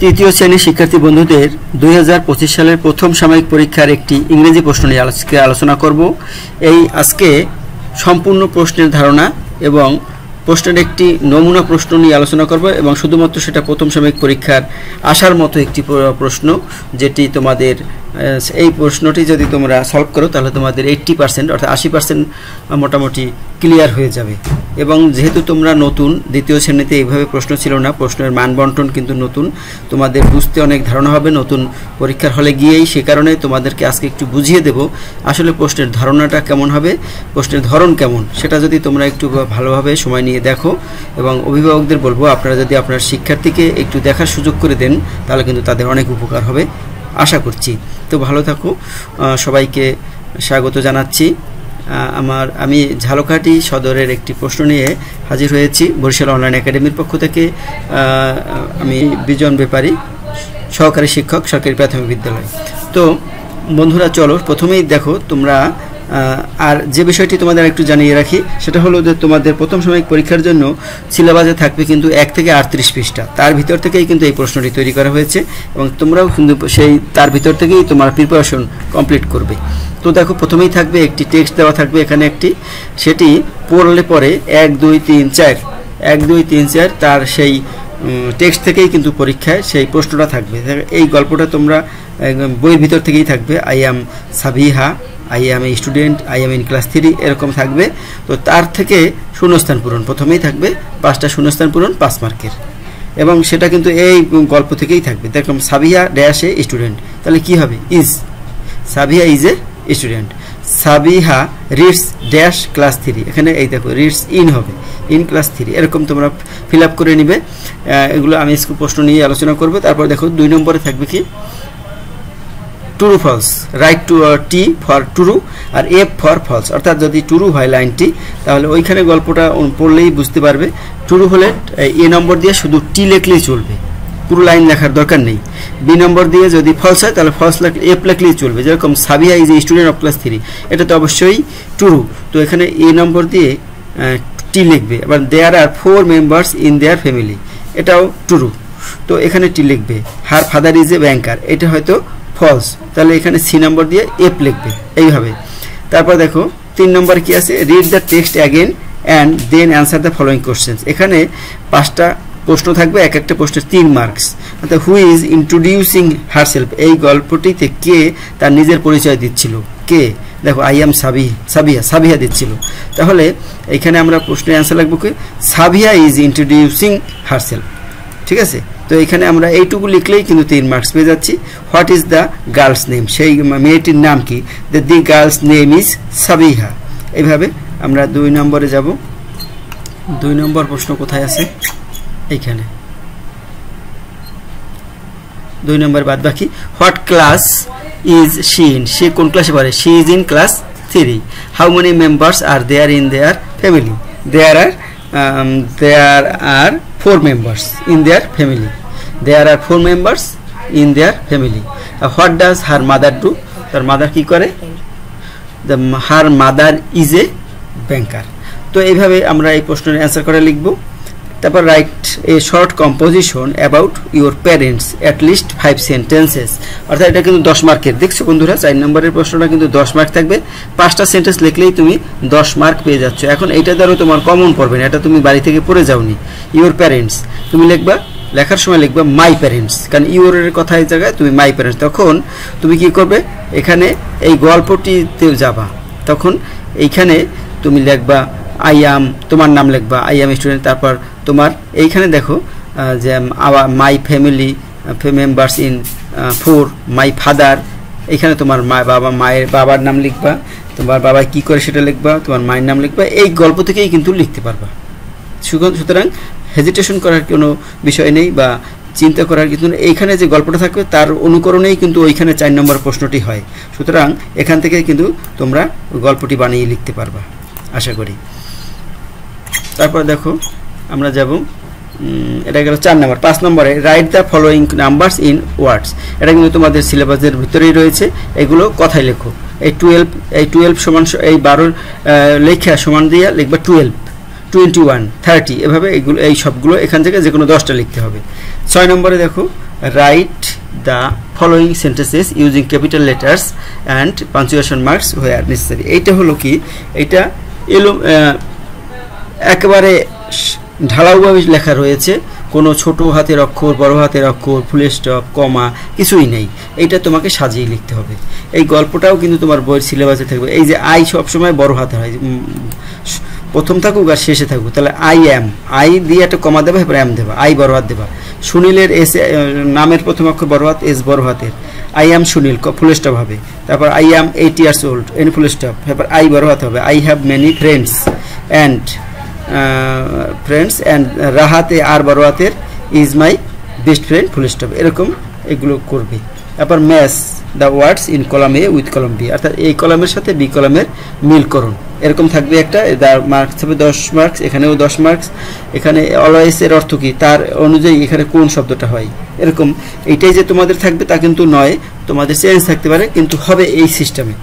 তৃতীয় শ্রেণীর শিক্ষার্থী বন্ধুদের 2025 সালের প্রথম সাময়িক পরীক্ষার একটি ইংরেজি প্রশ্ন নিয়ে আলোচনা করব। এই আজকে সম্পূর্ণ প্রশ্নের ধারণা এবং প্রশ্নের একটি নমুনা প্রশ্ন নিয়ে আলোচনা করব এবং শুধুমাত্র সেটা প্রথম সাময়িক পরীক্ষার আসার মতো একটি প্রশ্ন, যেটি তোমাদের এই প্রশ্নটি যদি তোমরা সলভ করো তাহলে তোমাদের 80% অর্থাৎ 80% মোটামুটি ক্লিয়ার হয়ে যাবে। এবং যেহেতু তোমরা নতুন, দ্বিতীয় শ্রেণীতে এইভাবে প্রশ্ন ছিল না, প্রশ্নের মান বন্টন কিন্তু নতুন, তোমাদের বুঝতে অনেক ধারণা হবে নতুন পরীক্ষার হলে গিয়েই। সে কারণে তোমাদেরকে আজকে একটু বুঝিয়ে দেব আসলে প্রশ্নের ধারণাটা কেমন হবে, প্রশ্নের ধরন কেমন, সেটা যদি তোমরা একটু ভালোভাবে সময় নিয়ে দেখো। এবং অভিভাবকদের বলবো আপনারা যদি আপনার শিক্ষার্থীকে একটু দেখার সুযোগ করে দেন তাহলে কিন্তু তাদের অনেক উপকার হবে আশা করছি। তো ভালো থাকো, সবাইকে স্বাগত জানাচ্ছি। আমি ঝালকাঠি সদরের একটি প্রশ্ন নিয়ে হাজির হয়েছি বরিশাল অনলাইন একাডেমির পক্ষ থেকে। আমি বিজন ব্যাপারী, সহকারী শিক্ষক, সরকারি প্রাথমিক বিদ্যালয়। তো বন্ধুরা চলো প্রথমেই দেখো তোমরা, আর যে বিষয়টি তোমাদের একটু জানিয়ে রাখি সেটা হলো যে তোমাদের প্রথম সাময়িক পরীক্ষার জন্য সিলেবাসে থাকবে কিন্তু 1 থেকে 38 পৃষ্ঠা। তার ভিতর থেকেই কিন্তু এই প্রশ্নটি তৈরি করা হয়েছে এবং তোমরাও কিন্তু তার ভিতর থেকেই তোমার প্রিপারেশন কমপ্লিট করবে। তো দেখো প্রথমেই থাকবে একটি টেক্সট দেওয়া থাকবে এখানে একটি, সেটি পড়লে পরে 1 2 3 4 1 2 3 4 তার সেই টেক্সট থেকেই কিন্তু পরীক্ষায় সেই প্রশ্নটা থাকবে। এই গল্পটা তোমরা বইয়ের ভিতর থেকেই থাকবে। I am Sabiha, I am a student, I am in class 3 এরকম থাকবে। তো তার থেকে শূন্যস্থান পূরণ প্রথমেই থাকবে, 5টা শূন্যস্থান পূরণ 5 মার্কের, এবং সেটা কিন্তু এই গল্প থেকেই থাকবে। দেখুন সাবিহা ড্যাশ এ স্টুডেন্ট, তাহলে কি হবে? Is, Sabiha is a student. Sabiha reads dash class 3, এখানে এই দেখো রিডস ইন হবে, ইন ক্লাস 3, এরকম তোমরা ফিল আপ করে নিবে। এগুলো আমি প্রশ্ন নিয়ে আলোচনা করবো। তারপর দেখো 2 নম্বরে থাকবে কি true false, write to T for true আর এফ ফর ফলস, অর্থাৎ যদি ট্রু হয় লাইনটি তাহলে ওইখানে গল্পটা পড়লেই বুঝতে পারবে। ট্রু হলে এ নম্বর দিয়ে শুধু টি লিখলেই চলবে, পুরো লাইন লেখার দরকার নেই। বি নম্বর দিয়ে যদি ফলস হয় তাহলে ফলস এফ লিখলেই চলবে। যেরকম Sabiha is a student of class 3, এটা তো অবশ্যই ট্রু, তো এখানে এ নম্বর দিয়ে টি লিখবে। আবার দেয়ার are 4 members in their family, এটাও ট্রু, তো এখানে টি লিখবে। হার ফাদার ইজ এ ব্যাংকার, এটা হয়তো ফলস, তাহলে এখানে সি নম্বর দিয়ে এফ লিখবে এইভাবে। তারপর দেখো 3 নম্বর কি আছে, read the text again and then answer the following questions. এখানে 5টা প্রশ্ন থাকবে, এক একটা প্রশ্নের 3 মার্কস। অর্থাৎ হু ইজ ইন্ট্রোডিউসিং হারসেলফ, এই গল্পটিতে কে তার নিজের পরিচয় দিচ্ছিল, কে? দেখো আই অ্যাম সাবিহা দিচ্ছিল, তাহলে এখানে আমরা প্রশ্নের অ্যান্সার লিখবো কি সাবিহা ইজ ইন্ট্রোডিউসিং হারসেলফ, ঠিক আছে? তো এখানে আমরা এইটুকু লিখলেই কিন্তু 3 মার্কস পেয়ে যাচ্ছি। What is the girl's name, সেই মেয়েটির নাম কি? The girl's name is Sabiha. এইভাবে আমরা 2 নম্বরে যাব। 2 নম্বর প্রশ্ন কোথায় আছে? এইখানে 2 নম্বর বাদ বাকি। What class is she in, সে কোন ক্লাসে পড়ে? She is in class 3। How many members are there in their family? There are 4 members in their family. There are 4 members in their family. What does her mother do? তার mother কি করে? her mother is a banker. তো এইভাবে আমরা এই প্রশ্নের answer করে লিখব। তারপর write a short composition about your parents at least 5 sentences, অর্থাৎ এটা কিন্তু 10 মার্কের। দেখছো বন্ধুরা 4 নম্বরের প্রশ্নটা কিন্তু 10 মার্ক থাকবে, 5টা সেন্টেন্স লিখলেই তুমি 10 মার্ক পেয়ে যাচ্ছ। এখন এইটা ধরো তোমার কমন পড়বে না, এটা তুমি বাড়ি থেকে পড়ে যাওনি। ইউর প্যারেন্টস তুমি লিখবা, লেখার সময় লিখবা মাই প্যারেন্টস, কারণ ইউরের কথা এই জায়গায় তুমি মাই প্যারেন্টস। তখন তুমি কি করবে, এখানে এই গল্পটিতে যাবা, তখন এইখানে তুমি লিখবা আই অ্যাম, তোমার নাম লিখবা আই অ্যাম স্টুডেন্ট। তারপর তোমার এইখানে দেখো যে my family members in 4, my father, এখানে তোমার মায়ের বাবার নাম লিখবা, তোমার বাবা কি করে সেটা লিখবা, তোমার মায়ের নাম লিখবা। এই গল্প থেকেই কিন্তু লিখতে পারবা। সুতরাং হেজিটেশন করার কোনো বিষয় নেই বা চিন্তা করার কিন্তু, এইখানে যে গল্পটা থাকবে তার অনুকরণেই কিন্তু ওইখানে 4 নম্বর প্রশ্নটি হয়। সুতরাং এখান থেকে কিন্তু তোমরা গল্পটি বানিয়ে লিখতে পারবা আশা করি। তারপর দেখো আমরা যাব, এটা গেল 4 নম্বর। 5 নম্বরে write the following numbers in words, এটা কিন্তু তোমাদের সিলেবাসের ভিতরেই রয়েছে, এগুলো কথায় লেখো। এই 12 সমান, এই 12 লেখা সমান দিয়ে লিখবা 12, 21, 30 এভাবে এইগুলো এই সবগুলো এখান থেকে যে কোনো 10টা লিখতে হবে। 6 নম্বরে দেখো write the following sentences using capital letters and punctuation marks where necessary. এইটা হলো কি, এইটা একেবারে ঢালাওভাবে লেখা রয়েছে, কোনো ছোট হাতের অক্ষর, বড় হাতের অক্ষর, ফুল স্টপ, কমা কিছুই নেই। এইটা তোমাকে সাজিয়ে লিখতে হবে। এই গল্পটাও কিন্তু তোমার বইয়ের সিলেবাসে থাকবে। এই যে আই সবসময় বড় হাতে হয়, প্রথম থাকুক আর শেষে থাকুক, তাহলে আই এম, আই দিয়ে একটা কমা দেবা, এরপর এম দেবা, আই বড় হাত দেবা। সুনীলের এস নামের প্রথম অক্ষর বড় হাত, এস বড় হাতের, I am Sunil full stop হবে। তারপর I am 8 years old and full stop, এরপর আই বড় হাত হবে। I have many friends and রাহাতে আর বড় হাতের, is my best friend full stop. এরকম এগুলো করবে। তারপর match the words in column A with column B, অর্থাৎ এই কলামের সাথে বি কলামের মিলকরণ এরকম থাকবে একটা। মার্কস হবে 10 মার্কস, এখানেও 10 মার্কস। এখানে অলওয়েজ এর অর্থ কি, তার অনুযায়ী এখানে কোন শব্দটা হয়, এরকম। এইটাই যে তোমাদের থাকবে তা কিন্তু নয়, তোমাদের চেঞ্জ থাকতে পারে, কিন্তু হবে এই সিস্টেমে।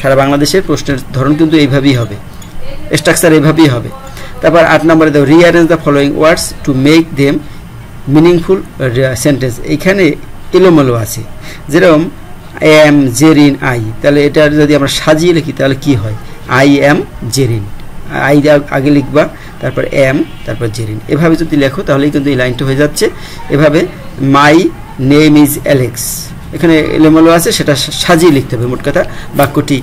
সারা বাংলাদেশের প্রশ্নের ধরন কিন্তু এইভাবেই হবে, স্ট্রাকচার এইভাবেই হবে। তারপর 8 নম্বরে দাও rearrange the following words to make them meaningful sentence. এইখানে এলোমেলো আছে, যেরকম এম জেরিন আই, তাহলে এটা যদি আমরা সাজিয়ে লিখি তাহলে কি হয়, আই এম জেরিন, আই আগে লিখবা, তারপর এম, তারপর জেরিন। এভাবে যদি লেখো তাহলেই কিন্তু এই লাইনটা হয়ে যাচ্ছে। এভাবে মাই নেম ইজ অ্যালেক্স, এখানে এলোমেলো আছে, সেটা সাজিয়ে লিখতে হবে। মোট কথা বাক্যটি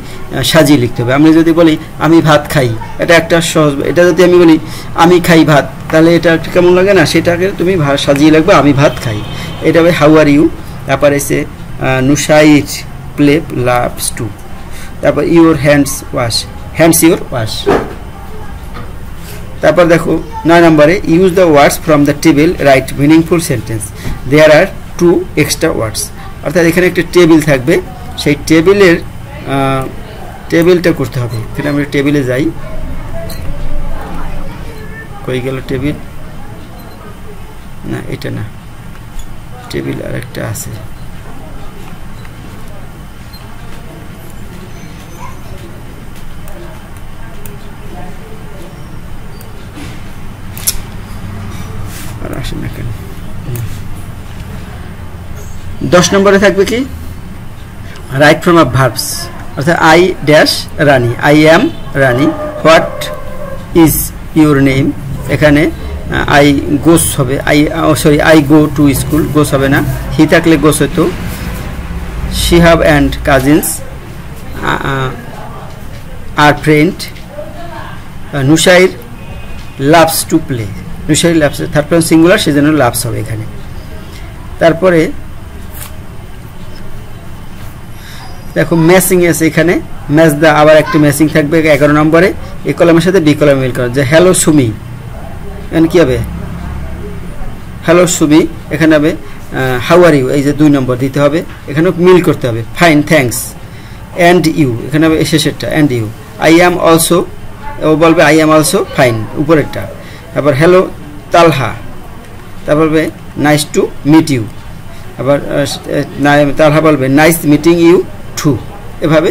সাজিয়ে লিখতে হবে। আমি যদি বলি আমি ভাত খাই, এটা একটা সহজ। এটা যদি আমি বলি আমি খাই ভাত, তাহলে এটা কেমন লাগে না, সেটাকে তুমি সাজিয়ে লিখবে আমি ভাত খাই। এটা হবে হাউ আর ইউ, তারপর এসে নুসাইট প্লে লাভস টু, তারপর your hands wash, hands your wash. তারপর দেখো 9 নম্বরে use the words from the table write meaningful sentence there are 2 extra words. অর্থাৎ এখানে একটা টেবিল থাকবে, সেই টেবিলের টেবিলটা করতে হবে। এখানে আমরা টেবিলে যাই, কই গেল টেবিল, না এটা না, টেবিল আর একটা আছে। আর আসে না কেন। 10 নম্বরে থাকবে কি, রাইট ফ্রম আ ভার্বস, অর্থাৎ I dash Rani, I am Rani. What is your name, এখানে আই গোস হবে, I go to school, goes হবে না, হি থাকলে গোস হতো। শি হ্যাভ অ্যান্ড কাজিনস আর friend. Nusair loves to play, Nusair loves, third person singular, সেজন্য loves হবে এখানে। তারপরে দেখো ম্যাচিং আছে, এখানে ম্যাচ দা আবার একটা ম্যাচিং থাকবে 11 নম্বরে। এই কলামের সাথে বি কলামে মিল করা, যে হ্যালো সুমি, এখানে কি হবে হ্যালো সুমি, এখানে হবে হাউ আর ইউ, এই যে 2 নম্বর দিতে হবে, এখানে মিল করতে হবে। ফাইন থ্যাঙ্কস অ্যান্ড ইউ, এখানে হবে শেষেরটা and you. I am also, ও বলবে আই অ্যাম অলসো ফাইন উপরেরটা। তারপর হ্যালো তালহা, তারপর বলবে নাইস টু মিট ইউ, আবার তালহা বলবে নাইস মিটিং ইউ টু। এভাবে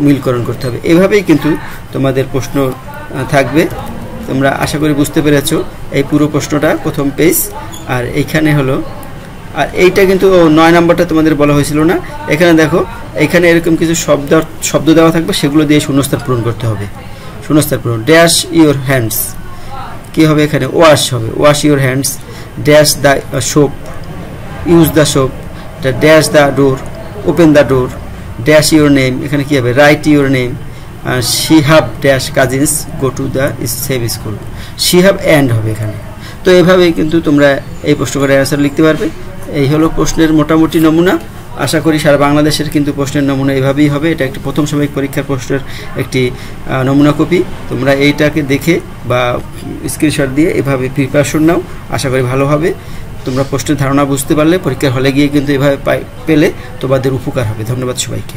মিলকরণ করতে হবে। এভাবেই কিন্তু তোমাদের প্রশ্ন থাকবে। তোমরা আশা করি বুঝতে পেরেছো। এই পুরো প্রশ্নটা প্রথম পেজ, আর এইখানে হলো, আর এইটা কিন্তু 9 নম্বরটা তোমাদের বলা হয়েছিল না। এখানে দেখো, এখানে এরকম কিছু শব্দ দেওয়া থাকবে, সেগুলো দিয়ে শূন্যস্থান পূরণ করতে হবে। শূন্যস্থান পূরণ, ড্যাশ ইউর হ্যান্ডস, কি হবে এখানে ওয়াশ হবে, wash your hands. Dash the soap, use the soap. Dash the door, open the door. Dash your name, এখানে কি হবে right your name. She have dash cousins go to the same school. She have and হবে এখানে। তো এইভাবেই কিন্তু তোমরা এই প্রশ্নটার অ্যান্সার লিখতে পারবে। এই হলো প্রশ্নের মোটামুটি নমুনা। আশা করি সারা বাংলাদেশের কিন্তু প্রশ্নের নমুনা এইভাবেই হবে। এটা একটি প্রথম সাময়িক পরীক্ষার প্রশ্নের একটি নমুনা কপি। তোমরা এইটাকে দেখে বা স্ক্রিনশট দিয়ে এভাবে প্রিপারেশন নাও, আশা করি ভালো হবে। তোমরা প্রশ্নের ধারণা বুঝতে পারলে পরীক্ষার হলে গিয়ে কিন্তু এভাবে পেলে তোমাদের উপকার হবে। ধন্যবাদ সবাইকে।